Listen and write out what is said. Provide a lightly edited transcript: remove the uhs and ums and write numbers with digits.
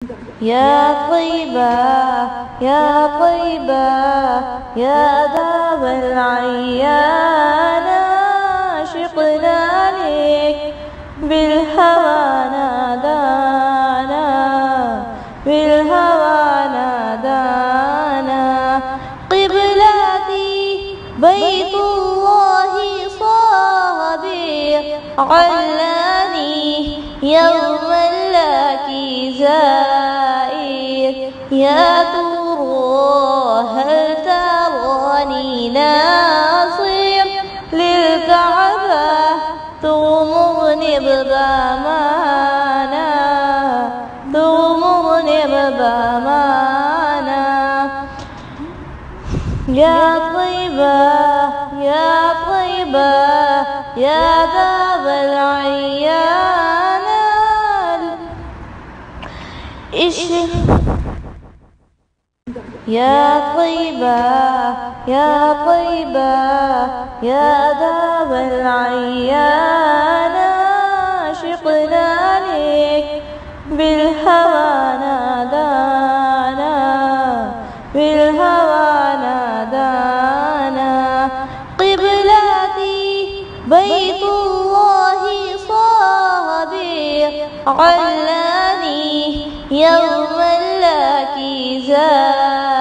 يا طيبة يا طيبة يا داب العيان عشقنا لك بالهوى نادانا بالهوى نادانا قبلتي بيت الله صابر علاني يوما لك زائر يا ترى هل تراني ناصر للكعبة تغمرني بضمانا تغمرني بضمانا يا طيبة يا طيبة يا داب العيان يا طيبة يا طيبة يا داب العيان عشقنا لك بالهوى نادانا بالهوى نادانا قبلتي بيت الله صابر علاني يوما لك زائر